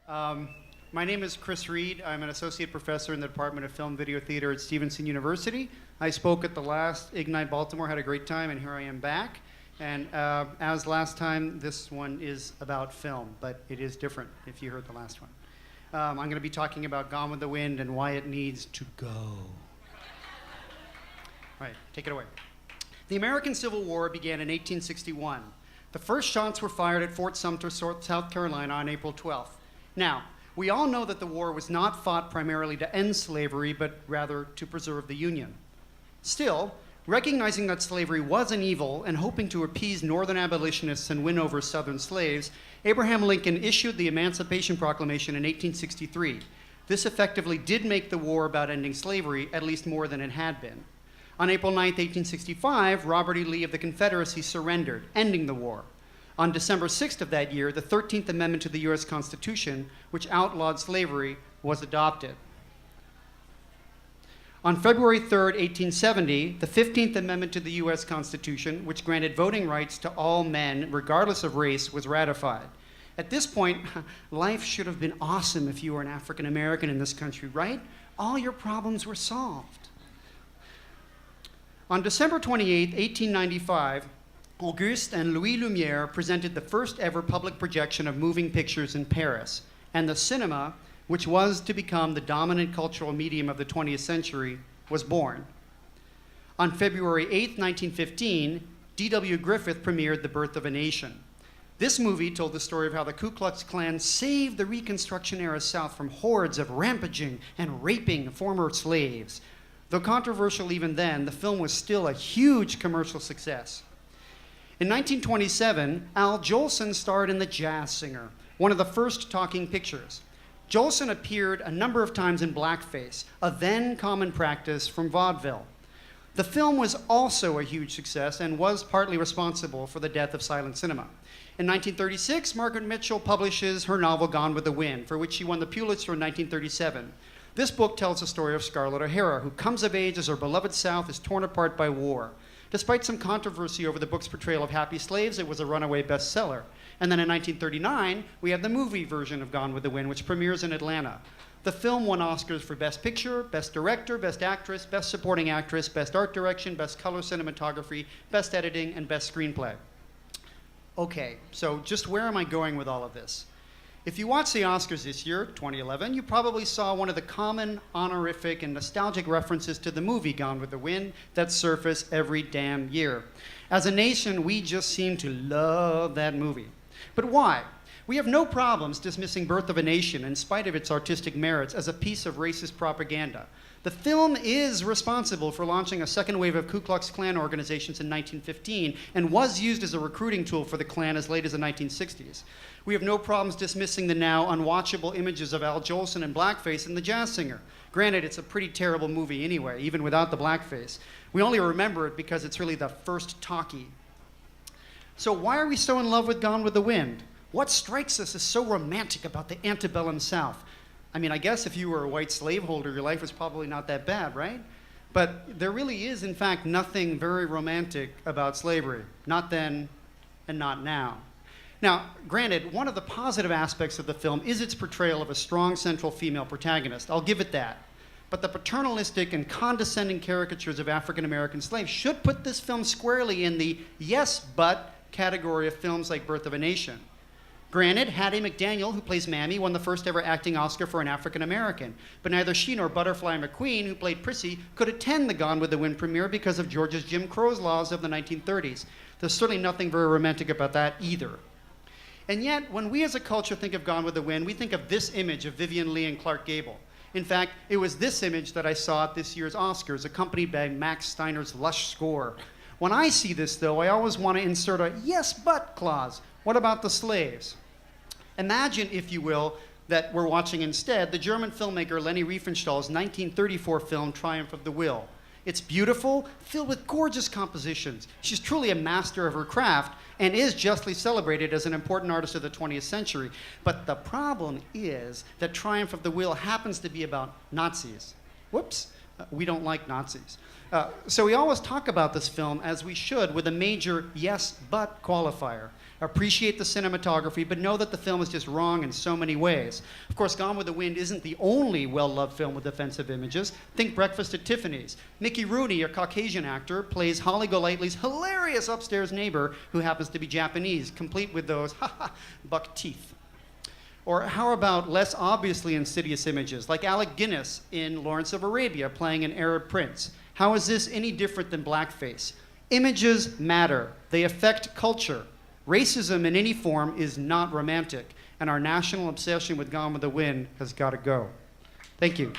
Um, my name is Chris Reed. I'm an associate professor in the Department of Film, Video, Theater at Stevenson University. I spoke at the last Ignite Baltimore, had a great time, and here I am back. And as last time, this one is about film, but it is different if you heard the last one. I'm going to be talking about Gone with the Wind and why it needs to go. All right, take it away. The American Civil War began in 1861. The first shots were fired at Fort Sumter, South Carolina on April 12th. Now, we all know that the war was not fought primarily to end slavery, but rather to preserve the Union. Still, recognizing that slavery was an evil and hoping to appease Northern abolitionists and win over Southern slaves, Abraham Lincoln issued the Emancipation Proclamation in 1863. This effectively did make the war about ending slavery at least more than it had been. On April 9, 1865, Robert E. Lee of the Confederacy surrendered, ending the war. On December 6th of that year, the 13th Amendment to the U.S. Constitution, which outlawed slavery, was adopted. On February 3, 1870, the 15th Amendment to the U.S. Constitution, which granted voting rights to all men, regardless of race, was ratified. At this point, life should have been awesome if you were an African American in this country, right? All your problems were solved. On December 28, 1895, Auguste and Louis Lumière presented the first ever public projection of moving pictures in Paris, and the cinema, which was to become the dominant cultural medium of the 20th century, was born. On February 8, 1915, D.W. Griffith premiered The Birth of a Nation. This movie told the story of how the Ku Klux Klan saved the Reconstruction-era South from hordes of rampaging and raping former slaves. Though controversial even then, the film was still a huge commercial success. In 1927, Al Jolson starred in The Jazz Singer, one of the first talking pictures. Jolson appeared a number of times in blackface, a then common practice from vaudeville. The film was also a huge success and was partly responsible for the death of silent cinema. In 1936, Margaret Mitchell publishes her novel Gone with the Wind, for which she won the Pulitzer in 1937. This book tells the story of Scarlett O'Hara, who comes of age as her beloved South is torn apart by war. Despite some controversy over the book's portrayal of happy slaves, it was a runaway bestseller. And then in 1939, we have the movie version of Gone with the Wind, which premieres in Atlanta. The film won Oscars for Best Picture, Best Director, Best Actress, Best Supporting Actress, Best Art Direction, Best Color Cinematography, Best Editing, and Best Screenplay. Okay, so just where am I going with all of this? If you watched the Oscars this year, 2011, you probably saw one of the common honorific and nostalgic references to the movie Gone with the Wind that surface every damn year. As a nation, we just seem to love that movie. But why? We have no problems dismissing Birth of a Nation, in spite of its artistic merits, as a piece of racist propaganda. The film is responsible for launching a second wave of Ku Klux Klan organizations in 1915 and was used as a recruiting tool for the Klan as late as the 1960s. We have no problems dismissing the now unwatchable images of Al Jolson in blackface in The Jazz Singer. Granted, it's a pretty terrible movie anyway, even without the blackface. We only remember it because it's really the first talkie. So why are we so in love with Gone with the Wind? What strikes us as so romantic about the antebellum South? I mean, I guess if you were a white slaveholder, your life was probably not that bad, right? But there really is, in fact, nothing very romantic about slavery. Not then and not now. Now, granted, one of the positive aspects of the film is its portrayal of a strong central female protagonist. I'll give it that. But the paternalistic and condescending caricatures of African American slaves should put this film squarely in the yes, but category of films like Birth of a Nation. Granted, Hattie McDaniel, who plays Mammy, won the first ever acting Oscar for an African American. But neither she nor Butterfly McQueen, who played Prissy, could attend the Gone with the Wind premiere because of Georgia's Jim Crow's laws of the 1930s. There's certainly nothing very romantic about that either. And yet, when we as a culture think of Gone with the Wind, we think of this image of Vivien Leigh and Clark Gable. In fact, it was this image that I saw at this year's Oscars, accompanied by Max Steiner's lush score. When I see this, though, I always want to insert a yes, but clause. What about the slaves? Imagine, if you will, that we're watching instead the German filmmaker Leni Riefenstahl's 1934 film Triumph of the Will. It's beautiful, filled with gorgeous compositions. She's truly a master of her craft and is justly celebrated as an important artist of the 20th century. But the problem is that Triumph of the Will happens to be about Nazis. Whoops. We don't like Nazis. So we always talk about this film, as we should, with a major yes, but qualifier. Appreciate the cinematography, but know that the film is just wrong in so many ways. Of course, Gone with the Wind isn't the only well-loved film with offensive images. Think Breakfast at Tiffany's. Mickey Rooney, a Caucasian actor, plays Holly Golightly's hilarious upstairs neighbor who happens to be Japanese, complete with those buck teeth. Or how about less obviously insidious images, like Alec Guinness in Lawrence of Arabia playing an Arab prince? How is this any different than blackface? Images matter. They affect culture. Racism in any form is not romantic, and our national obsession with Gone with the Wind has got to go. Thank you.